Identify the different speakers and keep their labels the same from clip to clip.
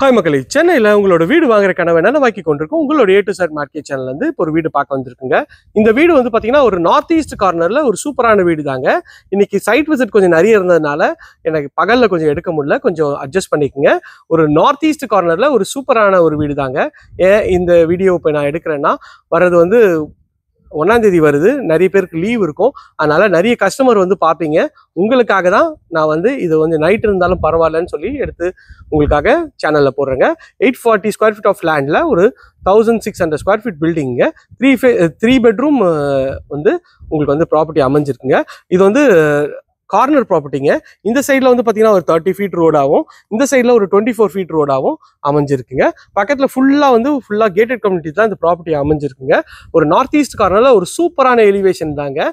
Speaker 1: Hi மக்களே, சென்னையில் உங்களோட வீடு வாங்குற கனவை நனவாக்கி கொண்டிருக்கும் உங்களோட A to Z மார்க்கெட் சேனல்லேருந்து இப்போ ஒரு வீடு பார்க்க வந்திருக்குங்க. இந்த வீடு வந்து பார்த்தீங்கன்னா ஒரு நார்த் ஈஸ்ட் கார்னரில் ஒரு சூப்பரான வீடு தாங்க. இன்னைக்கு சைட் விசிட் கொஞ்சம் நிறைய இருந்ததுனால எனக்கு பகலில் கொஞ்சம் எடுக்க முடியல, கொஞ்சம் அட்ஜஸ்ட் பண்ணிக்கோங்க. ஒரு நார்த் ஈஸ்ட் கார்னரில் ஒரு சூப்பரான ஒரு வீடு தாங்க. ஏன் இந்த வீடியோ இப்போ நான் எடுக்கிறேன்னா, வர்றது வந்து 1ஆம் தேதி வருது, நிறைய பேருக்கு லீவ் இருக்கும், அதனால நிறைய கஸ்டமர் வந்து பார்ப்பீங்க. உங்களுக்காக தான் நான் வந்து இது வந்து நைட் இருந்தாலும் பரவாயில்லன்னு சொல்லி எடுத்து உங்களுக்காக சேனலில் போடுறேங்க. 840 ஸ்கொயர் ஃபீட் ஆஃப் லேண்டில் ஒரு 1600 ஸ்கொயர் ஃபீட் பில்டிங்க, 3 பெட்ரூம் வந்து உங்களுக்கு வந்து ப்ராப்பர்ட்டி அமைஞ்சிருக்குங்க. இது வந்து கார்னர் ப்ராப்பர்ட்டிங்க. இந்த சைடில் வந்து பார்த்தீங்கன்னா ஒரு 30 ஃபீட் ரோடாகவும், இந்த சைடில் ஒரு 24 ஃபீட் ரோடாகவும் அமைஞ்சிருக்குங்க. பக்கத்தில் ஃபுல்லாக கேட்டட் கம்யூனிட்டி தான் இந்த ப்ராப்பர்ட்டி அமைஞ்சிருக்குங்க. ஒரு நார்த் ஈஸ்ட் கார்னரில் ஒரு சூப்பரான எலிவேஷன் தாங்க.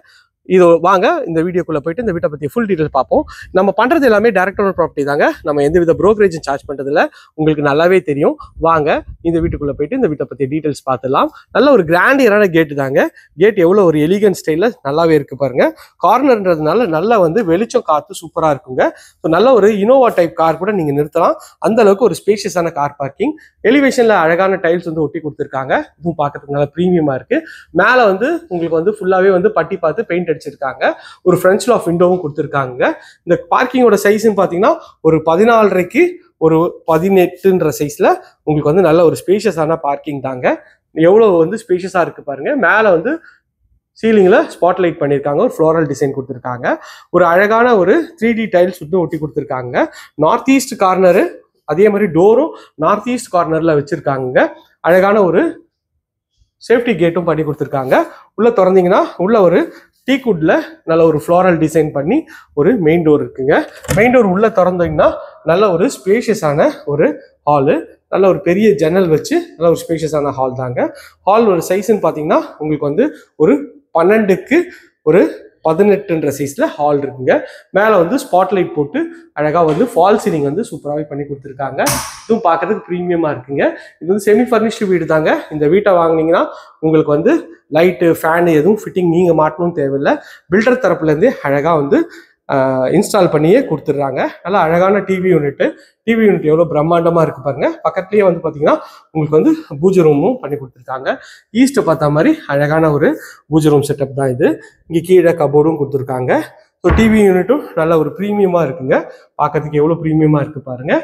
Speaker 1: இது வாங்க இந்த வீடியோக்குள்ளே போயிட்டு இந்த வீட்டை பற்றி ஃபுல் டீட்டெயில் பார்ப்போம். நம்ம பண்ணுறது எல்லாமே டைரக்ட் ஓனர் ப்ராப்பர்ட்டி தாங்க. நம்ம எந்தவித ப்ரோக்கரேஜும் சார்ஜ் பண்ணுறதில்ல, உங்களுக்கு நல்லாவே தெரியும். வாங்க இந்த வீட்டுக்குள்ளே போயிட்டு இந்த வீட்டை பற்றி டீட்டெயில்ஸ் பார்த்துலாம். நல்ல ஒரு கிராண்டியரான கேட்டு தாங்க. கேட் எவ்வளோ ஒரு எலிகன்ட் ஸ்டைலில் நல்லாவே இருக்குது பாருங்க. கார்னர்ன்றதுனால நல்லா வந்து வெளிச்சம் காற்று சூப்பராக இருக்குங்க. ஸோ நல்ல ஒரு இனோவா டைப் கார் கூட நீங்கள் நிறுத்தலாம், அந்த அளவுக்கு ஒரு ஸ்பேஷியஸான கார் பார்க்கிங். எலிவேஷனில் அழகான டைல்ஸ் வந்து ஒட்டி கொடுத்துருக்காங்க, இதுவும் பார்க்கறதுக்கு நல்லா ப்ரீமியமாக இருக்குது. மேலே வந்து உங்களுக்கு வந்து ஃபுல்லாகவே வந்து பட்டி பார்த்து பெயிண்ட் அடிச்சிருக்காங்க. ஒரு ஃப்ரண்ட்ல ஆஃப் விண்டோவும் கொடுத்துருக்காங்க. இந்த பார்க்கிங்கோட சைஸ்ன்னு பார்த்தீங்கன்னா ஒரு 14.5க்கு ஒரு 18ன்ற சைஸ்ல உங்களுக்கு வந்து நல்ல ஒரு ஸ்பேஷியஸான பார்க்கிங் தாங்க. எவ்வளோ வந்து ஸ்பேஷியஸா இருக்கு பாருங்க. மேலே வந்து சீலிங்ல ஸ்பாட் லைட் பண்ணியிருக்காங்க, ஒரு ஃப்ளோரல் டிசைன் கொடுத்துருக்காங்க. ஒரு அழகான ஒரு 3D டைல்ஸ் வந்து ஒட்டி கொடுத்துருக்காங்க. நார்த் ஈஸ்ட் கார்னரு, அதே மாதிரி டோரும் நார்த் ஈஸ்ட் கார்னர்ல வச்சிருக்காங்க. அழகான ஒரு சேஃப்டி கேட்டும் பண்ணி கொடுத்துருக்காங்க. உள்ள திறந்தீங்கன்னா உள்ள ஒரு டீக்குட்ல நல்ல ஒரு ஃப்ளோரல் டிசைன் பண்ணி ஒரு மெயின் டோர் இருக்குங்க. மெயின் டோர் உள்ள திறந்தீங்கன்னா நல்ல ஒரு ஸ்பேஷியஸான ஒரு ஹாலு, நல்ல ஒரு பெரிய ஜன்னல் வச்சு நல்ல ஒரு ஸ்பேஷியஸான ஹால் தாங்க. ஹால் ஒரு சைஸ்ன்னு பார்த்தீங்கன்னா உங்களுக்கு வந்து ஒரு 12க்கு ஒரு 18ன்ற சைஸ்ல ஹால் இருக்குங்க. மேலே வந்து ஸ்பாட்லைட் போட்டு அழகாக வந்து ஃபால் சீலிங் வந்து சூப்பராகவே பண்ணி கொடுத்துருக்காங்க. இதுவும் பார்க்கறதுக்கு ப்ரீமியமாக இருக்குங்க. இது வந்து செமி ஃபர்னிஷ்டு வீடு தாங்க. இந்த வீட்டை வாங்கினீங்கன்னா உங்களுக்கு வந்து லைட்டு ஃபேனு எதுவும் ஃபிட்டிங் நீங்கள் மாட்டணும்னு தேவையில்லை, பில்டர் தரப்புலேருந்தே அழகாக வந்து இன்ஸ்டால் பண்ணியே கொடுத்துட்றாங்க. நல்லா அழகான டிவி யூனிட் எவ்வளோ பிரம்மாண்டமாக இருக்குது பாருங்க. பக்கத்துலேயே வந்து பார்த்தீங்கன்னா உங்களுக்கு வந்து பூஜை ரூமும் பண்ணி கொடுத்துருக்காங்க. ஈஸ்ட்டை பார்த்த மாதிரி அழகான ஒரு பூஜை ரூம் செட்டப் தான் இது. இங்கே கீழே கபோர்டும் கொடுத்துருக்காங்க. ஸோ டிவி யூனிட்டும் நல்ல ஒரு ப்ரீமியமாக இருக்குங்க. பார்க்கறதுக்கு எவ்வளோ ப்ரீமியமாக இருக்குது பாருங்க.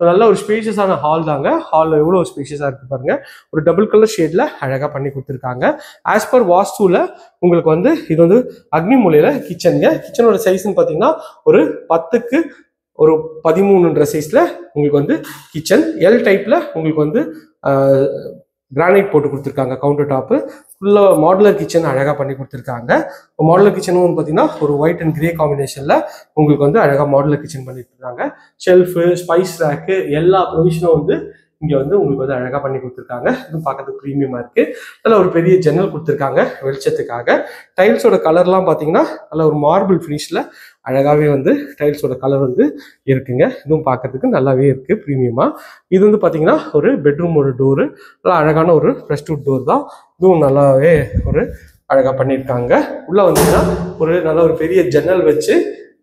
Speaker 1: நல்ல ஒரு ஸ்பேஷியஸான ஹால் தாங்க. ஹாலில் எவ்வளோ ஸ்பேஷியஸாக இருக்குது பாருங்க. ஒரு டபுள் கலர் ஷேடில் அழகாக பண்ணி கொடுத்துருக்காங்க. ஆஸ் பர் வாஸ்துவில் உங்களுக்கு வந்து இது வந்து அக்னி மூலையில் கிச்சனுங்க. கிச்சனோட சைஸ்ன்னு பார்த்தீங்கன்னா ஒரு 10க்கு ஒரு 13ன்ற சைஸில் உங்களுக்கு வந்து கிச்சன். எல் டைப்பில் உங்களுக்கு வந்து கிரானைட் போட்டு கொடுத்துருக்காங்க. கவுண்டர் டாப்பு ஃபுல்லாக மாடுலர் கிச்சன் அழகாக பண்ணி கொடுத்துருக்காங்க. மாடுலர் கிச்சனும் பார்த்தீங்கன்னா ஒரு ஒயிட் அண்ட் கிரே காம்பினேஷனில் உங்களுக்கு வந்து அழகாக மாடுலர் கிச்சன் பண்ணிட்டு இருக்காங்க. ஷெல்ஃபு, ஸ்பைஸ் ரேக்கு, எல்லா ப்ரொவிஷனும் வந்து இங்கே வந்து உங்களுக்கு வந்து அழகாக பண்ணி கொடுத்துருக்காங்க. இதுவும் பார்க்கறதுக்கு ப்ரீமியமாக இருக்குது. நல்ல ஒரு பெரிய ஜன்னல் கொடுத்துருக்காங்க வெளிச்சத்துக்காக. டைல்ஸோட கலர்லாம் பார்த்தீங்கன்னா நல்ல ஒரு மார்பிள் ஃபினிஷில் அழகாகவே வந்து டைல்ஸோட கலர் வந்து இருக்குங்க. இதுவும் பார்க்கறதுக்கு நல்லாவே இருக்குது ப்ரீமியமாக. இது வந்து பார்த்தீங்கன்னா ஒரு பெட்ரூமோட டோரு, நல்லா அழகான ஒரு ஃப்ரெஷ்வுட் டோர் தான். இதுவும் நல்லாவே ஒரு அழகாக பண்ணியிருக்காங்க. உள்ளே வந்தீங்கன்னா ஒரு நல்ல ஒரு பெரிய ஜன்னல் வச்சு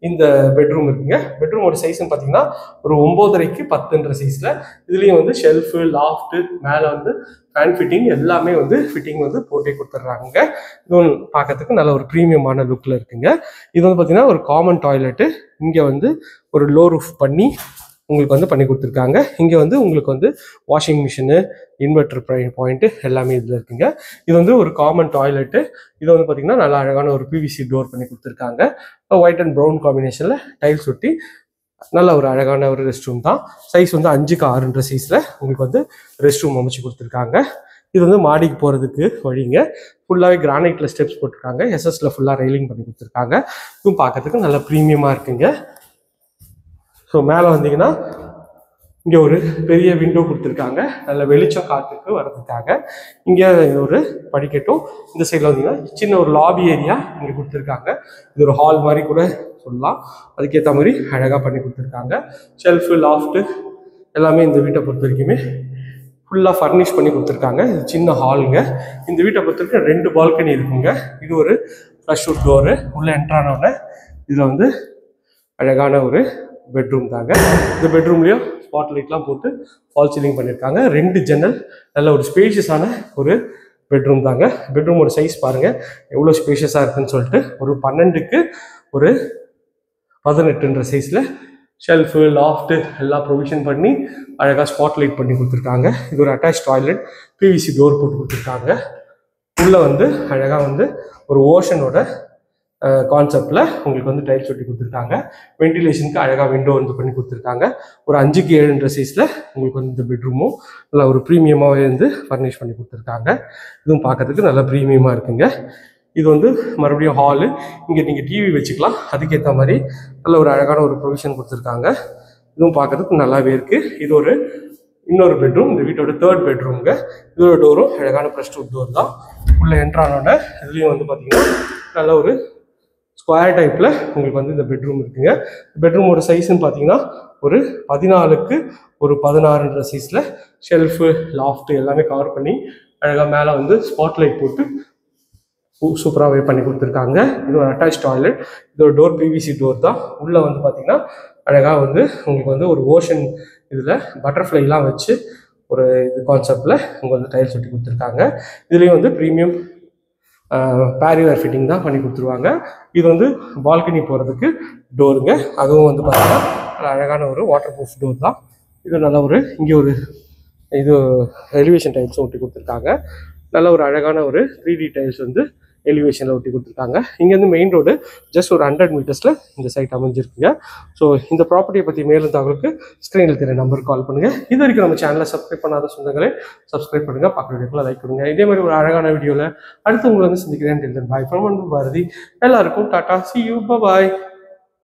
Speaker 1: இந்த பெட்ரூம் இருக்குங்க. பெட்ரூமோட சைஸ்ன்னு பார்த்தீங்கன்னா ஒரு 9.5க்கு 10ன்ற சைஸில். இதுலேயும் வந்து ஷெல்ஃபு, லாஃப்ட்டு, மேலே வந்து ஃபேன் ஃபிட்டிங் எல்லாமே வந்து ஃபிட்டிங் வந்து போட்டே கொடுத்துட்றாங்க. இதுவும் பார்க்கறதுக்கு நல்ல ஒரு ப்ரீமியமான லுக்கில் இருக்குங்க. இது வந்து பார்த்தீங்கன்னா ஒரு காமன் டாய்லெட்டு. இங்கே வந்து ஒரு லோ ரூஃப் பண்ணி உங்களுக்கு வந்து பண்ணி கொடுத்துருக்காங்க. இங்கே வந்து உங்களுக்கு வந்து வாஷிங் மிஷினு, இன்வெர்டர் பாயிண்ட்டு எல்லாமே இதில் இருக்குங்க. இது வந்து ஒரு காமன் டாய்லெட்டு. இது வந்து பார்த்தீங்கன்னா நல்லா அழகான ஒரு பிவிசி டோர் பண்ணி கொடுத்துருக்காங்க. ஒயிட் அண்ட் ப்ரௌன் காம்பினேஷனில் டைல்ஸ் ஒட்டி நல்ல ஒரு அழகான ஒரு ரெஸ்ட் ரூம் தான். சைஸ் வந்து 5க்கு 6ன்ற சைஸில் உங்களுக்கு வந்து ரெஸ்ட் ரூம் அமைச்சு கொடுத்துருக்காங்க. இது வந்து மாடிக்கு போகிறதுக்கு வழிங்க. ஃபுல்லாகவே கிரானைட்டில் ஸ்டெப்ஸ் போட்டிருக்காங்க. எஸ்எஸ்ல ஃபுல்லாக ரெயிலிங் பண்ணி கொடுத்துருக்காங்க. இதுவும் பார்க்கறதுக்கு நல்ல ப்ரீமியமாக இருக்குங்க. ஸோ மேலே வந்தீங்கன்னா இங்கே ஒரு பெரிய விண்டோ கொடுத்துருக்காங்க, நல்ல வெளிச்சம் காற்றுக்கு வர்றதுக்காக. இங்கே ஒரு படிக்கட்டும். இந்த சைடில் வந்தீங்கன்னா சின்ன ஒரு லாபி ஏரியா இங்கே கொடுத்துருக்காங்க. இது ஒரு ஹால் மாதிரி கூட சொல்லலாம். அதுக்கேற்ற மாதிரி அழகாக பண்ணி கொடுத்துருக்காங்க. ஷெல்ஃபு, லாஃப்ட்டு எல்லாமே இந்த வீட்டை பொறுத்த வரைக்குமே ஃபுல்லாக ஃபர்னிஷ் பண்ணி கொடுத்துருக்காங்க. இது சின்ன ஹாலுங்க. இந்த வீட்டை பொறுத்த வரைக்கும் 2 பால்கனி இருக்குங்க. இது ஒரு ஃப்ளஷ்வுட் டோரு. உள்ளே என்ட்ரானோட இதில் வந்து அழகான ஒரு பெட்ரூம் தாங்க. இந்த பெட்ரூம்லேயும் ஸ்பாட் லைட்லாம் போட்டு ஃபால் சீலிங் பண்ணியிருக்காங்க. 2 ஜன்னல், நல்ல ஒரு ஸ்பேஷியஸான ஒரு பெட்ரூம் தாங்க. பெட்ரூமோட சைஸ் பாருங்கள் எவ்வளோ ஸ்பேஷியஸாக இருக்குன்னு சொல்லிட்டு. ஒரு 12க்கு ஒரு 18ன்ற சைஸில் ஷெல்ஃபு, லாஃப்ட்டு எல்லாம் ப்ரொவிஷன் பண்ணி அழகாக ஸ்பாட் லைட் பண்ணி கொடுத்துருக்காங்க. இது ஒரு அட்டாச் டாய்லெட், பிவிசி டோர் போட்டு கொடுத்துருக்காங்க. உள்ளே வந்து அழகாக வந்து ஒரு ஓஷனோட கான்செப்டில் உங்களுக்கு வந்து டைல்ஸ் ஒட்டி கொடுத்துருக்காங்க. வென்டிலேஷனுக்கு அழகாக விண்டோ வந்து பண்ணி கொடுத்துருக்காங்க. ஒரு 5க்கு 7ன்ற சைஸில் உங்களுக்கு வந்து இந்த பெட்ரூமும் நல்லா ஒரு ப்ரீமியமாகவே வந்து ஃபர்னிஷ் பண்ணி கொடுத்துருக்காங்க. இதுவும் பார்க்கறதுக்கு நல்லா ப்ரீமியமாக இருக்குங்க. இது வந்து மறுபடியும் ஹாலு, இங்கே நீங்கள் டிவி வச்சுக்கலாம். அதுக்கேற்ற மாதிரி நல்ல ஒரு அழகான ஒரு ப்ரொவிஷன் கொடுத்துருக்காங்க. இதுவும் பார்க்கறதுக்கு நல்லாவே இருக்குது. இது ஒரு இன்னொரு பெட்ரூம், இந்த வீட்டோட 3rd பெட்ரூம்ங்க. இதோட டோரும் அழகான ப்ரெஸ்ட் வுட் டோர் தான். உள்ளே என்ட்ரானோட இதுலேயும் வந்து பார்த்தீங்கன்னா நல்ல ஒரு ஸ்கொயர் டைப்பில் உங்களுக்கு வந்து இந்த பெட்ரூம் இருக்குங்க. பெட்ரூமோட சைஸ்ன்னு பார்த்தீங்கன்னா ஒரு 14க்கு ஒரு 16ன்ற சைஸில் ஷெல்ஃபு, லாஃப்ட்டு எல்லாமே கவர் பண்ணி அழகாக மேலே வந்து ஸ்பாட் லைட் போட்டு சூப்பராகவே பண்ணி கொடுத்துருக்காங்க. இது ஒரு அட்டாச் டாய்லெட், இதோட டோர் பிவிசி டோர் தான். உள்ளே வந்து பார்த்தீங்கன்னா அழகாக வந்து உங்களுக்கு வந்து ஒரு ஓஷன் இதில் பட்டர்ஃப்ளைலாம் வச்சு ஒரு இது கான்செப்டில் உங்களுக்கு வந்து டைல்ஸ் ஒட்டி கொடுத்துருக்காங்க. இதுலேயும் வந்து ப்ரீமியம் பேரிவேர் ஃபிட்டிங் தான் பண்ணி கொடுத்துருவாங்க. இது வந்து பால்கனி போகிறதுக்கு டோருங்க. அதுவும் வந்து பார்த்தீங்கன்னா அழகான ஒரு வாட்டர் ப்ரூஃப் டோர் தான். இது நல்ல ஒரு இங்கே ஒரு இது எலிவேஷன் டைல்ஸும் ஒட்டி கொடுத்துருக்காங்க. நல்ல ஒரு அழகான ஒரு 3D டைல்ஸ் வந்து எலிவேஷனில் ஒட்டி கொடுத்துருக்காங்க. இங்கேருந்து மெயின் ரோடு ஜஸ்ட் ஒரு 100 மீட்டர்ஸில் இந்த சைட் அமைஞ்சிருக்குங்க. ஸோ இந்த ப்ராப்பர்ட்டியை பற்றி மேலும் தகவலுக்கு ஸ்க்ரீனில் தெரிய நம்பருக்கு கால் பண்ணுங்கள். இது வரைக்கும் நம்ம சேனலை சப்ஸ்கிரைப் பண்ணாத சொந்தங்களே சப்ஸ்கிரைப் பண்ணுங்கள், பக்கத்து வீடியோக்குள்ள லைக் பண்ணுங்கள். இதே மாதிரி ஒரு அழகான வீடியோவில் அடுத்து உங்களை வந்து சந்திக்கிறேன். Bye from Bharathi. எல்லாருக்கும் டாடா, see you, bye bye.